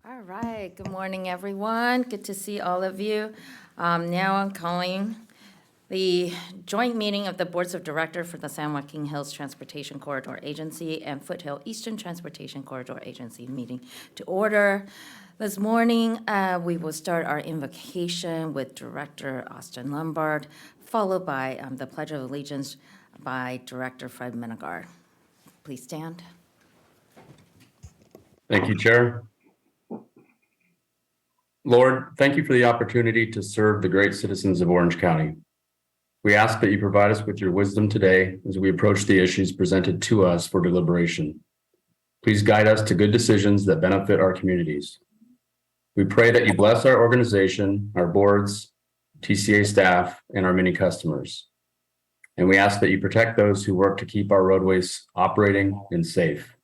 All right, good morning, everyone. Good to see all of you. Now I'm calling the joint meeting of the Boards of Directors for the San Joaquin Hills Transportation Corridor Agency and Foothill Eastern Transportation Corridor Agency meeting to order. This morning, we will start our invocation with Director Austin Lombard, followed by the Pledge of Allegiance by Director Fred Mennegar. Please stand. Thank you, Chair. Lord, thank you for the opportunity to serve the great citizens of Orange County. We ask that you provide us with your wisdom today as we approach the issues presented to us for deliberation. Please guide us to good decisions that benefit our communities. We pray that you bless our organization, our boards, TCA staff, and our many customers. And we ask that you protect those who work to keep our roadways operating and safe,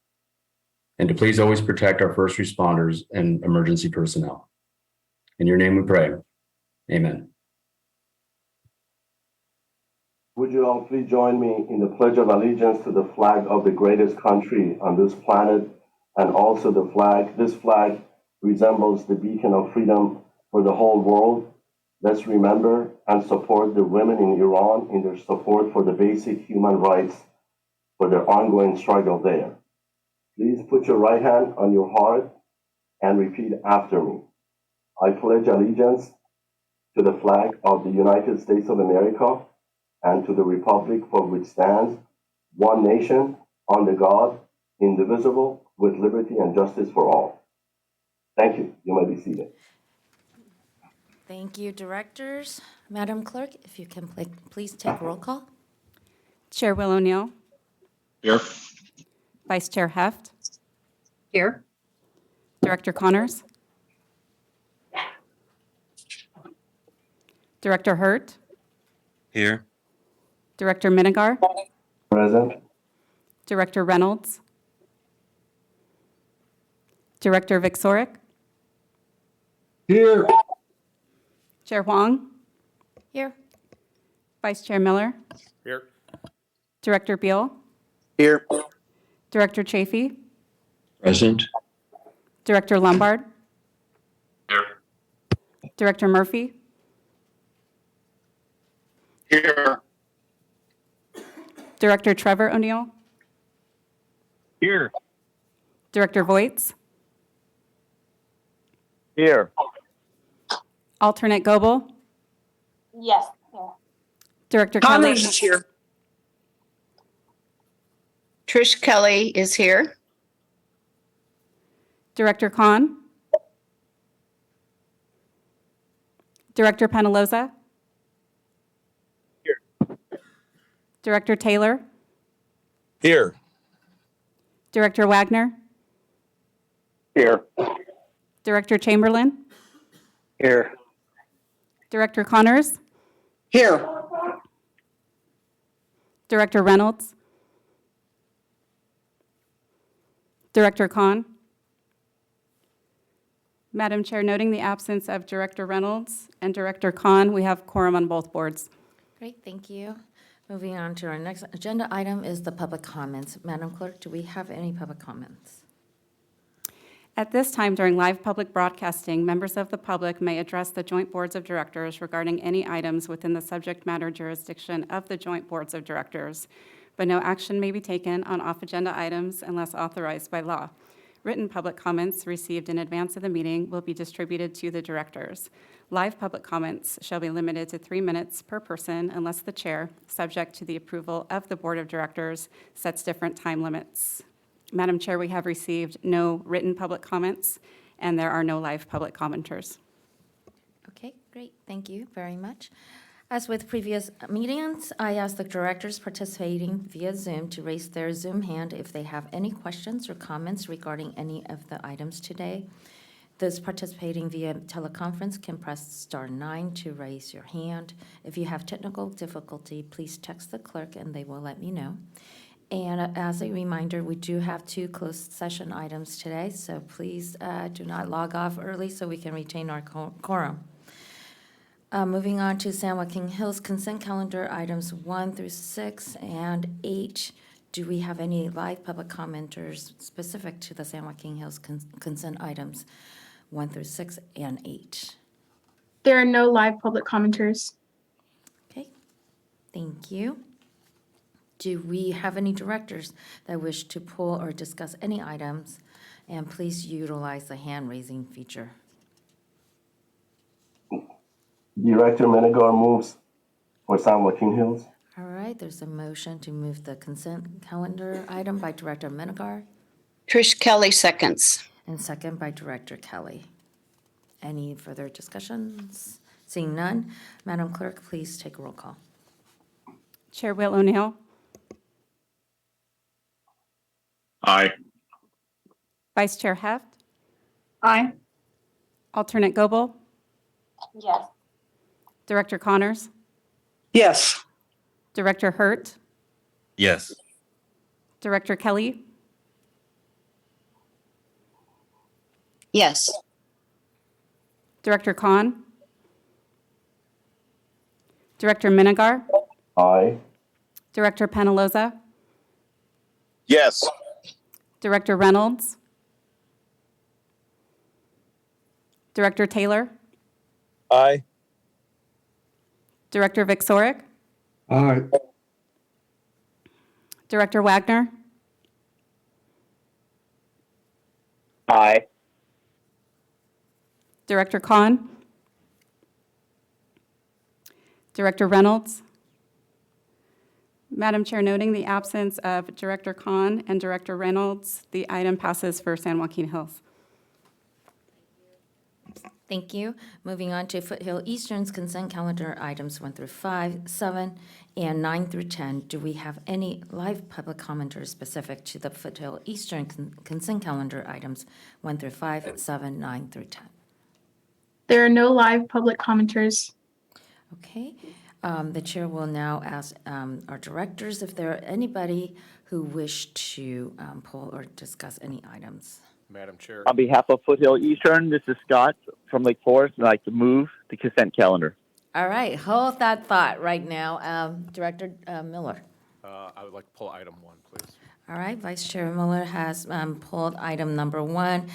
and to please always protect our first responders and emergency personnel. In your name we pray. Amen. Would you all please join me in the Pledge of Allegiance to the flag of the greatest country on this planet, and also the flag. This flag resembles the beacon of freedom for the whole world. Let's remember and support the women in Iran in their support for the basic human rights for their ongoing struggle there. Please put your right hand on your heart and repeat after me. I pledge allegiance to the flag of the United States of America and to the republic for which stands one nation, under God, indivisible, with liberty and justice for all. Thank you. You may be seated. Thank you, directors. Madam Clerk, if you can please take roll call. Chair Will O'Neill. Here. Vice Chair Heft. Here. Director Connors. Director Hurt. Here. Director Mennegar. Present. Director Reynolds. Director Vixoric. Here. Chair Huang. Here. Vice Chair Miller. Here. Director Beal. Here. Director Chafee. Present. Director Lombard. Here. Director Murphy. Here. Director Trevor O'Neill. Here. Director Voights. Here. Alternate Goebel. Yes. Here. Director Kelly. Conley's is here. Trish Kelly is here. Director Khan. Director Penaloza. Here. Director Taylor. Here. Director Wagner. Here. Director Chamberlain. Here. Director Connors. Here. Director Reynolds. Director Khan. Madam Chair, noting the absence of Director Reynolds and Director Khan, we have quorum on both boards. Great, thank you. Moving on to our next agenda item is the public comments. Madam Clerk, do we have any public comments? At this time, during live public broadcasting, members of the public may address the Joint Boards of Directors regarding any items within the subject matter jurisdiction of the Joint Boards of Directors, but no action may be taken on off-agenda items unless authorized by law. Written public comments received in advance of the meeting will be distributed to the directors. Live public comments shall be limited to 3 minutes per person unless the chair, subject to the approval of the Board of Directors, sets different time limits. Madam Chair, we have received no written public comments, and there are no live public commenters. Okay, great, thank you very much. As with previous meetings, I ask the directors participating via Zoom to raise their Zoom hand if they have any questions or comments regarding any of the items today. Those participating via teleconference can press star 9 to raise your hand. If you have technical difficulty, please text the clerk and they will let me know. And as a reminder, we do have 2 closed session items today, so please do not log off early so we can retain our quorum. Moving on to San Joaquin Hills consent calendar, items 1 through 6 and 8. Do we have any live public commenters specific to the San Joaquin Hills consent items? 1 through 6, and 8. There are no live public commenters. Okay, thank you. Do we have any directors that wish to pull or discuss any items? And please utilize the hand-raising feature. Director Menegar moves for San Joaquin Hills. All right, there's a motion to move the consent calendar item by Director Menegar Trish Kelly seconds. and second by Director Kelly. Any further discussions? Seeing none, Madam Clerk, please take a roll call. Chair Will O'Neill, Aye. Vice Chair Heft, Aye. Alternate Goebel, Yes. Director Connors, Yes. Director Hurt, Yes. Director Kelly, Yes. Director Khan, Director Minigar, Aye. Director Penaloza, Yes. Director Reynolds, Director Taylor, Aye. Director Vixoric, Aye. Director Wagner, Aye. Director Khan, Director Reynolds. Madam Chair, noting the absence of Director Khan and Director Reynolds, the item passes for San Joaquin Hills. Thank you. Moving on to Foothill Eastern's consent calendar items 1 through 5, 7, and 9 through 10. Do we have any live public commenters specific to the Foothill Eastern consent calendar items 1 through 5, 7, 9 through 10? There are no live public commenters. Okay. The chair will now ask our directors if there are anybody who wish to pull or discuss any items. Madam Chair, On behalf of Foothill Eastern, this is Scott from Lake Forest, and I'd like to move the consent calendar. All right, hold that thought right now. Director Miller. I would like to pull item 1, please. All right, Vice Chair Miller has pulled item number 1.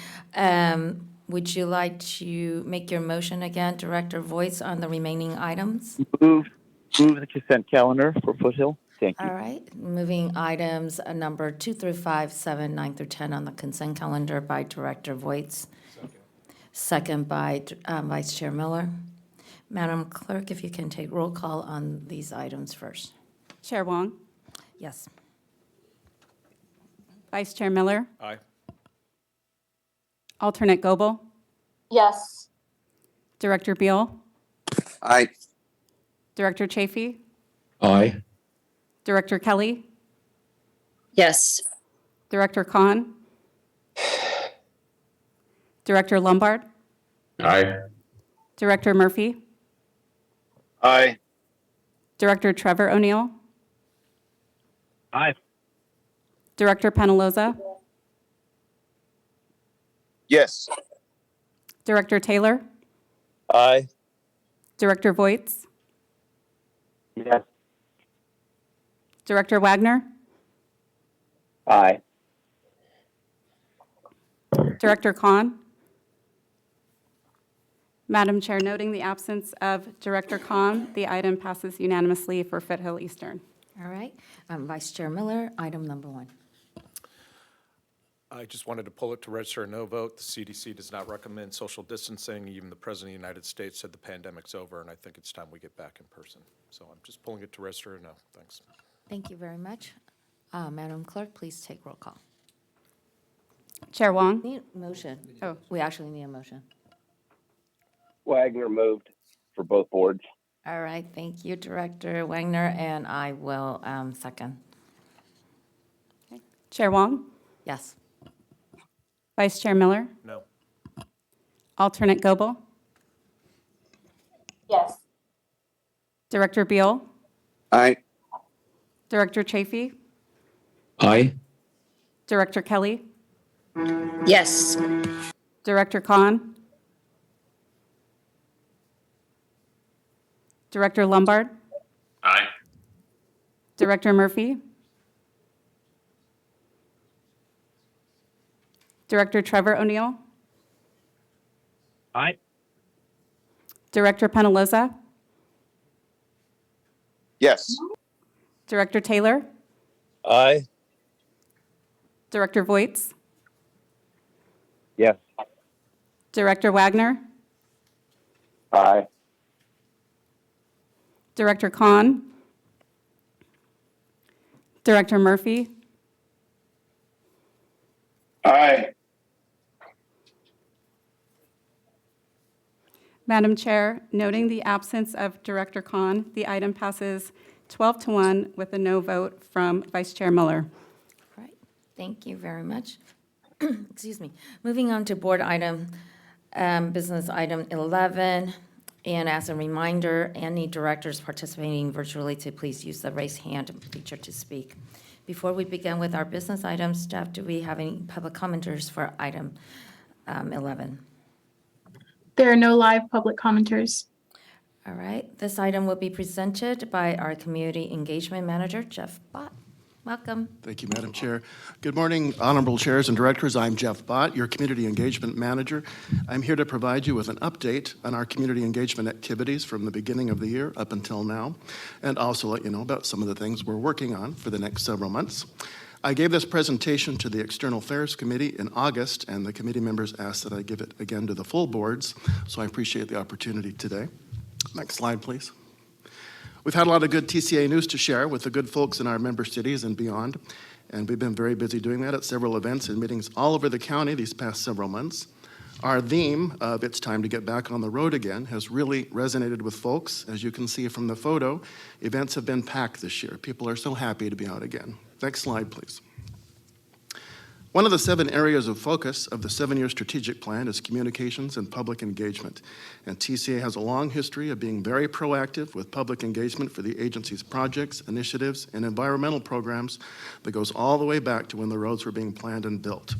Would you like to make your motion again, Director Voice, on the remaining items? Move the consent calendar for Foothill. Thank you. All right, moving items number 2 through 5, 7, 9 through 10 on the consent calendar by Director Voice. Second by Vice Chair Miller. Madam Clerk, if you can take roll call on these items first. Chair Wong, Yes. Vice Chair Miller, Aye. Alternate Goebel, Yes. Director Beal, Aye. Director Chafee, Aye. Director Kelly, Yes. Director Khan, Director Lombard, Aye. Director Murphy, Aye. Director Trevor O'Neill, Aye. Director Penaloza, Yes. Director Taylor, Aye. Director Voits, Yes. Director Wagner, Aye. Director Khan. Madam Chair, noting the absence of Director Khan, the item passes unanimously for Foothill Eastern. All right, Vice Chair Miller, item number 1. I just wanted to pull it to register a no vote. The CDC does not recommend social distancing. Even the President of the United States said the pandemic's over, and I think it's time we get back in person. So I'm just pulling it to register a no. Thanks. Thank you very much. Madam Clerk, please take roll call. Chair Wong, Need a motion. Oh. We actually need a motion. Wagner moved for both boards. All right, thank you, Director Wagner, and I will second. Chair Wong, Yes. Vice Chair Miller, No. Alternate Goebel, Yes. Director Beal, Aye. Director Chafee, Aye. Director Kelly, Yes. Director Khan, Director Lombard, Aye. Director Murphy, Director Trevor O'Neill, Aye. Director Penaloza, Yes. Director Taylor, Aye. Director Voigts, Yes. Director Wagner, Aye. Director Khan, Director Murphy, Aye. Madam Chair, noting the absence of Director Khan, the item passes 12-1 with a no vote from Vice Chair Mueller. Right, thank you very much. Excuse me. Moving on to board item, business item 11. And as a reminder, any directors participating virtually to please use the raise hand feature to speak. Before we begin with our business items, staff, do we have any public commenters for item 11? There are no live public commenters. All right, this item will be presented by our Community Engagement Manager, Jeff Bott. Welcome. Thank you, Madam Chair. Good morning, honorable chairs and directors. I'm Jeff Bott, your Community Engagement Manager. I'm here to provide you with an update on our community engagement activities from the beginning of the year up until now, and also let you know about some of the things we're working on for the next several months. I gave this presentation to the External Affairs Committee in August, and the committee members asked that I give it again to the full boards, so I appreciate the opportunity today. Next slide, please. We've had a lot of good TCA news to share with the good folks in our member cities and beyond, and we've been very busy doing that at several events and meetings all over the county these past several months. Our theme of "It's time to get back on the road again" has really resonated with folks. As you can see from the photo, events have been packed this year. People are so happy to be out again. Next slide, please. One of the 7 areas of focus of the 7-year strategic plan is communications and public engagement. And TCA has a long history of being very proactive with public engagement for the agency's projects, initiatives, and environmental programs that goes all the way back to when the roads were being planned and built.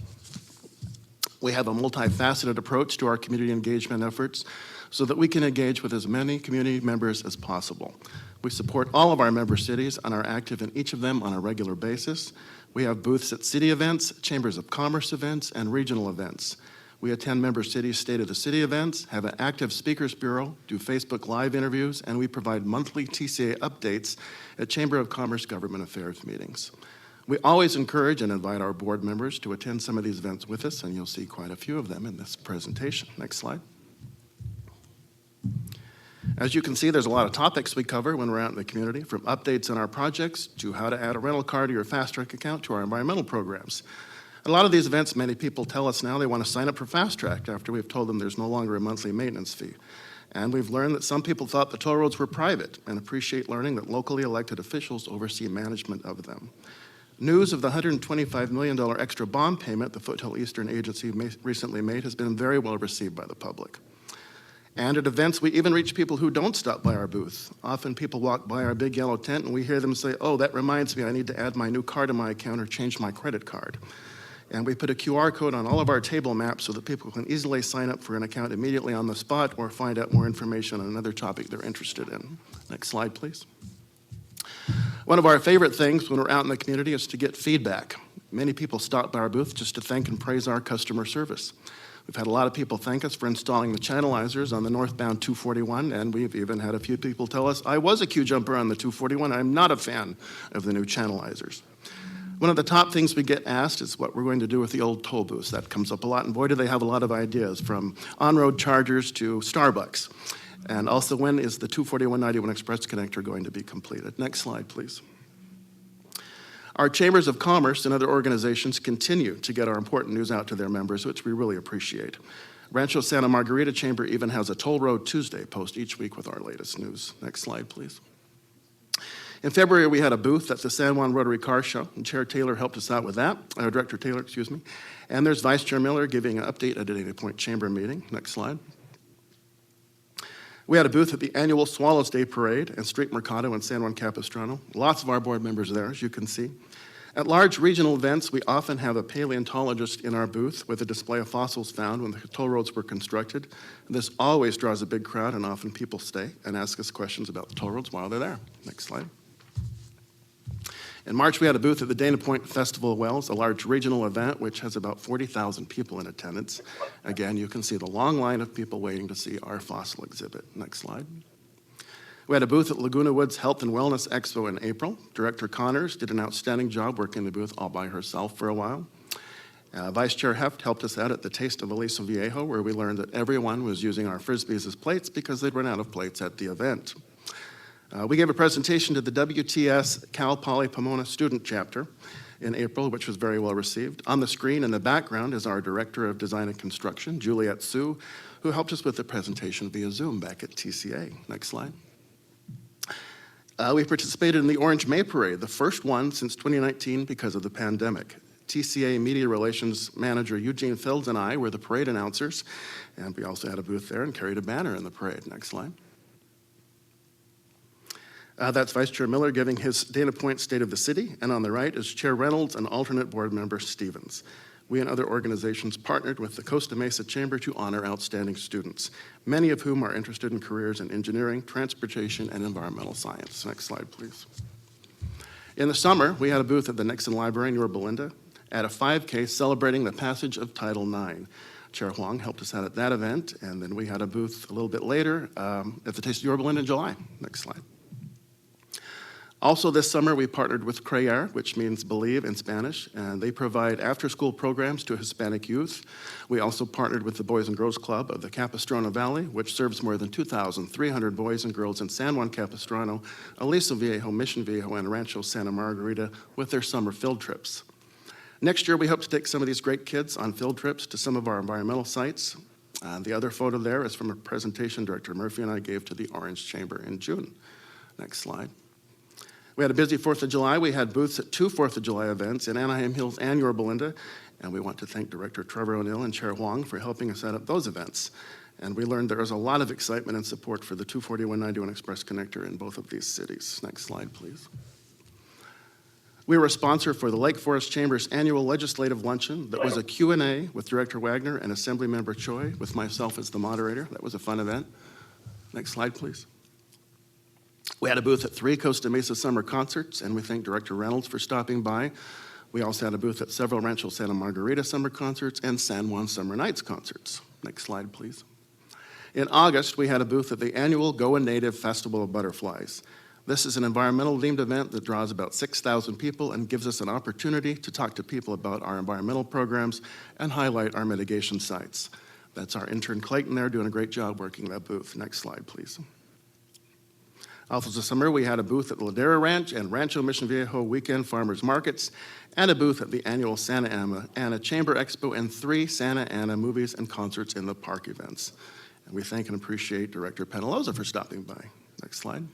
We have a multifaceted approach to our community engagement efforts so that we can engage with as many community members as possible. We support all of our member cities and are active in each of them on a regular basis. We have booths at city events, chambers of commerce events, and regional events. We attend member cities' State of the City events, have an active speakers bureau, do Facebook Live interviews, and we provide monthly TCA updates at Chamber of Commerce Government Affairs meetings. We always encourage and invite our board members to attend some of these events with us, and you'll see quite a few of them in this presentation. Next slide. As you can see, there's a lot of topics we cover when we're out in the community, from updates on our projects to how to add a rental car to your Fast Track account to our environmental programs. A lot of these events, many people tell us now they want to sign up for Fast Track after we've told them there's no longer a monthly maintenance fee. And we've learned that some people thought the toll roads were private and appreciate learning that locally elected officials oversee management of them. News of the $125 million extra bond payment the Foothill Eastern Agency recently made has been very well received by the public. And at events, we even reach people who don't stop by our booth. Often people walk by our big yellow tent and we hear them say, "Oh, that reminds me, I need to add my new car to my account or change my credit card." And we put a QR code on all of our table maps so that people can easily sign up for an account immediately on the spot or find out more information on another topic they're interested in. Next slide, please. One of our favorite things when we're out in the community is to get feedback. Many people stop by our booth just to thank and praise our customer service. We've had a lot of people thank us for installing the channelizers on the northbound 241, and we've even had a few people tell us, "I was a queue jumper on the 241. I'm not a fan of the new channelizers." One of the top things we get asked is what we're going to do with the old toll booths. That comes up a lot, and boy, do they have a lot of ideas, from on-road chargers to Starbucks. And also, when is the 241-91 Express connector going to be completed? Next slide, please. Our chambers of commerce and other organizations continue to get our important news out to their members, which we really appreciate. Rancho Santa Margarita Chamber even has a Toll Road Tuesday post each week with our latest news. Next slide, please. In February, we had a booth at the San Juan Rotary Car Show, and Chair Taylor helped us out with that, Director Taylor, excuse me. And there's Vice Chair Miller giving an update at a Dana Point Chamber meeting. Next slide. We had a booth at the annual Swallows Day Parade and Street Mercado in San Juan Capistrano. Lots of our board members there, as you can see. At large regional events, we often have a paleontologist in our booth with a display of fossils found when the toll roads were constructed. This always draws a big crowd, and often people stay and ask us questions about the toll roads while they're there. Next slide. In March, we had a booth at the Dana Point Festival of Wells, a large regional event which has about 40,000 people in attendance. Again, you can see the long line of people waiting to see our fossil exhibit. Next slide. We had a booth at Laguna Woods Health and Wellness Expo in April. Director Connors did an outstanding job working the booth all by herself for a while. Vice Chair Heft helped us out at the Taste of Aliso Viejo, where we learned that everyone was using our Frisbees as plates because they'd run out of plates at the event. We gave a presentation to the WTS Cal Poly Pomona student chapter in April, which was very well received. On the screen in the background is our Director of Design and Construction, Juliette Sue, who helped us with the presentation via Zoom back at TCA. Next slide. We participated in the Orange May Parade, the first one since 2019 because of the pandemic. TCA Media Relations Manager Eugene Fields and I were the parade announcers, and we also had a booth there and carried a banner in the parade. Next slide. That's Vice Chair Miller giving his Dana Point State of the City, and on the right is Chair Reynolds and alternate board member Stevens. We and other organizations partnered with the Costa Mesa Chamber to honor outstanding students, many of whom are interested in careers in engineering, transportation, and environmental science. Next slide, please. In the summer, we had a booth at the Nixon Library in Yorba Linda at a 5K celebrating the passage of Title IX. Chair Huang helped us out at that event, and then we had a booth a little bit later at the Taste of Yorba Linda in July. Next slide. Also this summer, we partnered with CREAR, which means believe in Spanish, and they provide after-school programs to Hispanic youth. We also partnered with the Boys and Girls Club of the Capistrano Valley, which serves more than 2,300 boys and girls in San Juan Capistrano, Aliso Viejo, Mission Viejo, and Rancho Santa Margarita with their summer field trips. Next year, we hope to take some of these great kids on field trips to some of our environmental sites. The other photo there is from a presentation Director Murphy and I gave to the Orange Chamber in June. Next slide. We had a busy 4th of July. We had booths at 2 4th of July events in Anaheim Hills and Yorba Linda, and we want to thank Director Trevor O'Neill and Chair Huang for helping us set up those events. And we learned there is a lot of excitement and support for the 24191 Express Connector in both of these cities. Next slide, please. We were a sponsor for the Lake Forest Chamber's annual legislative luncheon that was a Q&A with Director Wagner and Assemblymember Choi with myself as the moderator. That was a fun event. Next slide, please. We had a booth at 3 Costa Mesa summer concerts, and we thank Director Reynolds for stopping by. We also had a booth at several Rancho Santa Margarita summer concerts and San Juan Summer Nights concerts. Next slide, please. In August, we had a booth at the annual Goa Native Festival of Butterflies. This is an environmental-themed event that draws about 6,000 people and gives us an opportunity to talk to people about our environmental programs and highlight our mitigation sites. That's our intern Clayton there doing a great job working that booth. Next slide, please. Also this summer, we had a booth at the Ladera Ranch and Rancho Mission Viejo Weekend Farmers Markets, and a booth at the annual Santa Ana Chamber Expo and 3 Santa Ana movies and concerts in the park events. And we thank and appreciate Director Penaloza for stopping by. Next slide.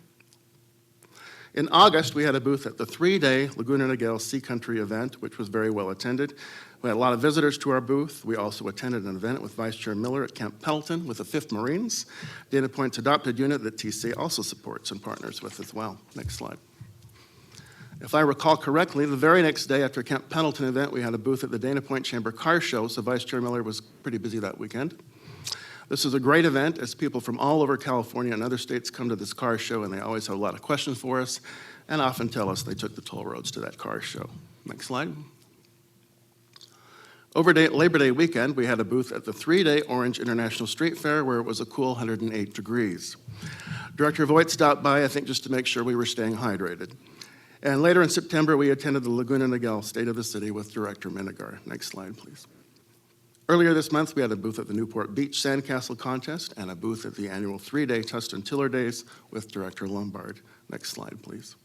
In August, we had a booth at the 3-day Laguna Niguel Sea Country event, which was very well attended. We had a lot of visitors to our booth. We also attended an event with Vice Chair Miller at Camp Pendleton with the 5th Marines, Dana Point's adopted unit that TC also supports and partners with as well. Next slide. If I recall correctly, the very next day after Camp Pendleton event, we had a booth at the Dana Point Chamber Car Show, so Vice Chair Miller was pretty busy that weekend. This is a great event as people from all over California and other states come to this car show, and they always have a lot of questions for us and often tell us they took the toll roads to that car show. Next slide. Over Labor Day weekend, we had a booth at the 3-day Orange International Street Fair where it was a cool 108 degrees. Director Voigt stopped by, I think, just to make sure we were staying hydrated. And later in September, we attended the Laguna Niguel State of the City with Director Minigar. Next slide, please. Earlier this month, we had a booth at the Newport Beach Sandcastle Contest and a booth at the annual 3-day Tustin Tiller Days with Director Lombard. Next slide, please.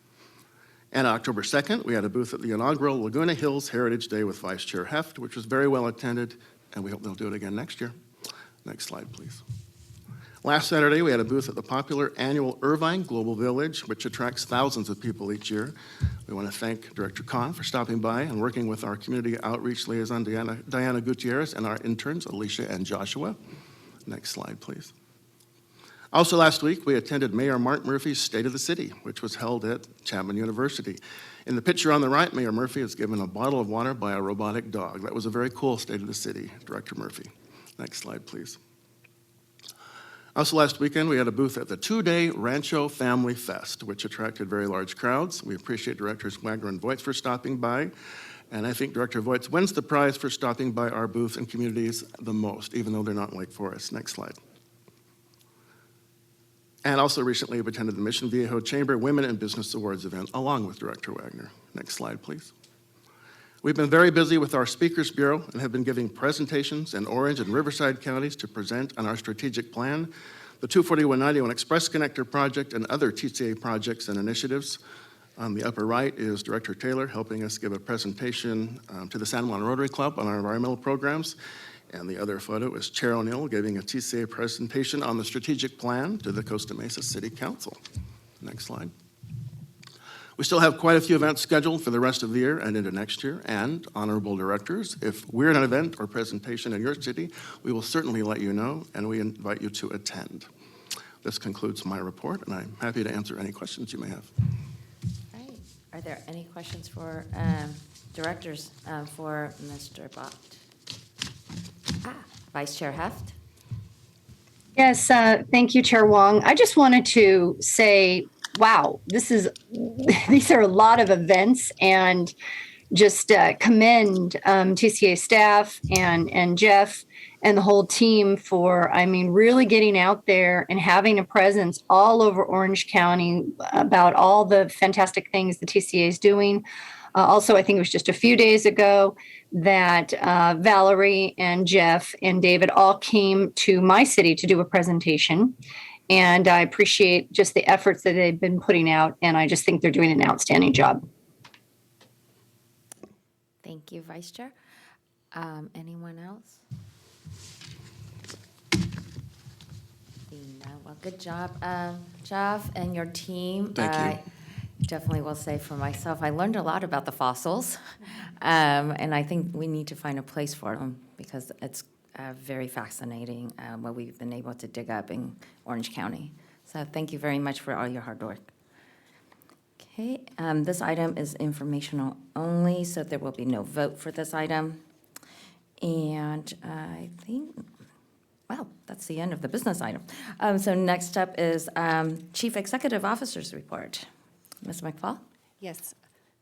And on October 2nd, we had a booth at the inaugural Laguna Hills Heritage Day with Vice Chair Heft, which was very well attended, and we hope they'll do it again next year. Next slide, please. Last Saturday, we had a booth at the popular annual Irvine Global Village, which attracts thousands of people each year. We want to thank Director Kahn for stopping by and working with our community outreach liaison, Diana Gutierrez, and our interns, Alicia and Joshua. Next slide, please. Also last week, we attended Mayor Mark Murphy's State of the City, which was held at Chapman University. In the picture on the right, Mayor Murphy is given a bottle of water by a robotic dog. That was a very cool State of the City, Director Murphy. Next slide, please. Also, last weekend, we had a booth at the two-day Rancho Family Fest, which attracted very large crowds. We appreciate Directors Wagner and Voigt for stopping by, and I think Director Voigt wins the prize for stopping by our booth and communities the most, even though they're not in Lake Forest. Next slide. And also recently, we attended the Mission Viejo Chamber Women in Business Awards event, along with Director Wagner. Next slide, please. We've been very busy with our Speakers Bureau and have been giving presentations in Orange and Riverside counties to present on our strategic plan, the 24191 Express Connector project, and other TCA projects and initiatives. On the upper right is Director Taylor helping us give a presentation to the San Juan Rotary Club on our environmental programs. And the other photo is Chair O'Neill giving a TCA presentation on the strategic plan to the Costa Mesa City Council. Next slide. We still have quite a few events scheduled for the rest of the year and into next year. And honorable directors, if we're at an event or presentation in your city, we will certainly let you know, and we invite you to attend. This concludes my report, and I'm happy to answer any questions you may have. Right. Are there any questions for directors for Mr. Bott? Vice Chair Heft? Yes, thank you, Chair Wong. I just wanted to say, wow, these are a lot of events, and just commend TCA staff and Jeff and the whole team for, really getting out there and having a presence all over Orange County about all the fantastic things the TCA is doing. Also, I think it was just a few days ago that Valerie and Jeff and David all came to my city to do a presentation. And I appreciate just the efforts that they've been putting out, and I just think they're doing an outstanding job. Thank you, Vice Chair. Anyone else? No. Well, good job, Jeff and your team. Thank you. Definitely will say for myself, I learned a lot about the fossils, and I think we need to find a place for them because it's very fascinating what we've been able to dig up in Orange County. So thank you very much for all your hard work. Okay, this item is informational only, so there will be no vote for this item. And I think, well, that's the end of the business item. So next up is Chief Executive Officer's report. Ms. McFall? Yes,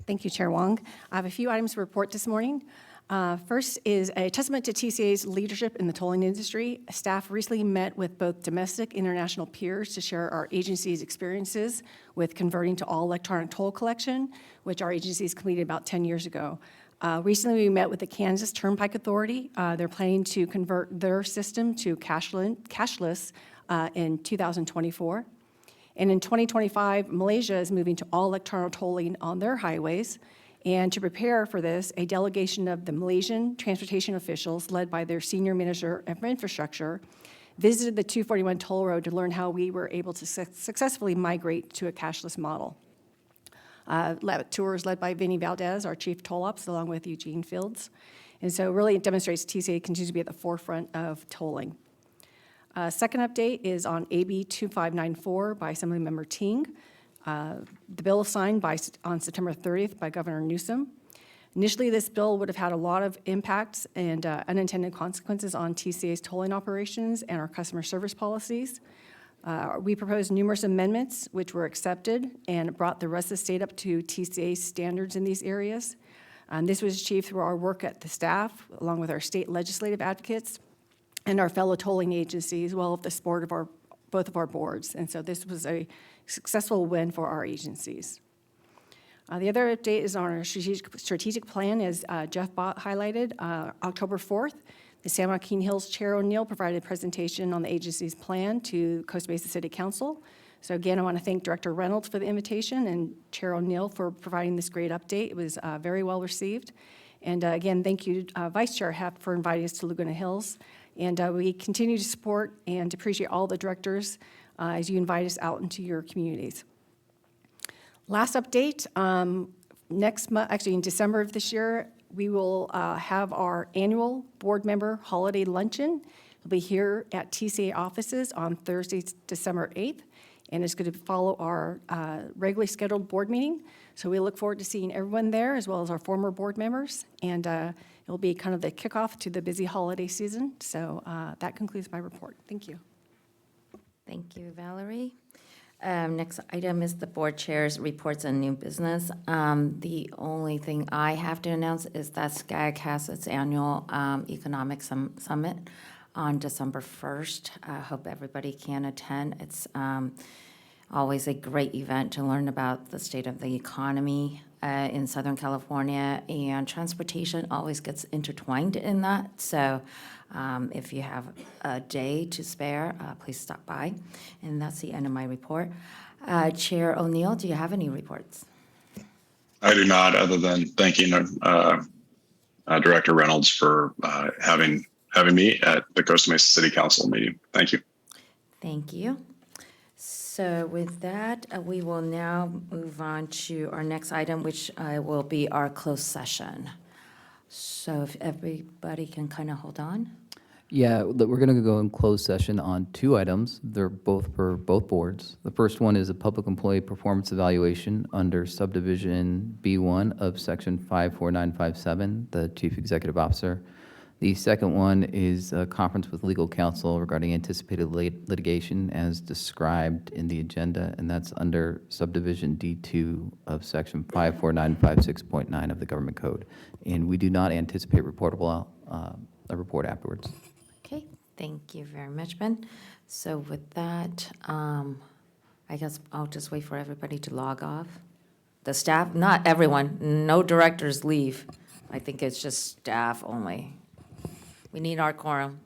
thank you, Chair Wong. I have a few items to report this morning. First is a testament to TCA's leadership in the tolling industry. Staff recently met with both domestic and international peers to share our agency's experiences with converting to all electronic toll collection, which our agencies completed about 10 years ago. Recently, we met with the Kansas Turnpike Authority. They're planning to convert their system to cashless in 2024. And in 2025, Malaysia is moving to all electronic tolling on their highways. And to prepare for this, a delegation of the Malaysian transportation officials, led by their senior minister of infrastructure, visited the 241 toll road to learn how we were able to successfully migrate to a cashless model. Tours led by Vinny Valdez, our chief toll ops, along with Eugene Fields. And so really it demonstrates TCA continues to be at the forefront of tolling. Second update is on AB 2594 by Assemblymember Ting. The bill was signed on September 30th by Governor Newsom. Initially, this bill would have had a lot of impacts and unintended consequences on TCA's tolling operations and our customer service policies. We proposed numerous amendments, which were accepted and brought the rest of the state up to TCA standards in these areas. This was achieved through our work at the staff, along with our state legislative advocates and our fellow tolling agencies, well, with the support of both of our boards. And so this was a successful win for our agencies. The other update is on our strategic plan, as Jeff Bott highlighted. October 4th, the San Joaquin Hills Chair O'Neill provided a presentation on the agency's plan to Costa Mesa City Council. So again, I want to thank Director Reynolds for the invitation and Chair O'Neill for providing this great update. It was very well received. And again, thank you, Vice Chair Heft, for inviting us to Laguna Hills. And we continue to support and appreciate all the directors as you invite us out into your communities. Last update, next month, actually in December of this year, we will have our annual board member holiday luncheon. It'll be here at TCA offices on Thursday, December 8th, and it's going to follow our regularly scheduled board meeting. So we look forward to seeing everyone there, as well as our former board members, and it'll be kind of the kickoff to the busy holiday season. So that concludes my report. Thank you. Thank you, Valerie. Next item is the board chair's reports and new business. The only thing I have to announce is that SCAG has its annual economic summit on December 1st. I hope everybody can attend. It's always a great event to learn about the state of the economy in Southern California, and transportation always gets intertwined in that. So if you have a day to spare, please stop by. And that's the end of my report. Chair O'Neill, do you have any reports? I do not, other than thanking Director Reynolds for having me at the Costa Mesa City Council meeting. Thank you. Thank you. So with that, we will now move on to our next item, which will be our closed session. So if everybody can kind of hold on. Yeah, we're going to go in closed session on two items. They're both for both boards. The first one is a public employee performance evaluation under subdivision B1 of section 54957, the chief executive officer. The second one is a conference with legal counsel regarding anticipated litigation as described in the agenda, and that's under subdivision D2 of section 54956.9 of the government code. And we do not anticipate reportable a report afterwards. Okay, thank you very much, Ben. So with that, I guess I'll just wait for everybody to log off. The staff, not everyone, no directors leave. I think it's just staff only. We need our quorum.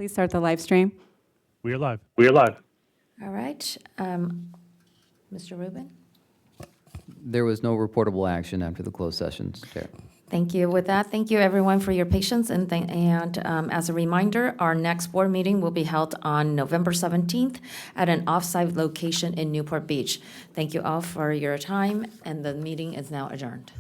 Please start the live stream. We are live. All right. Mr. Rubin? There was no reportable action after the closed sessions, Chair. Thank you. With that, thank you everyone for your patience. And as a reminder, our next board meeting will be held on November 17th at an off-site location in Newport Beach. Thank you all for your time, and the meeting is now adjourned.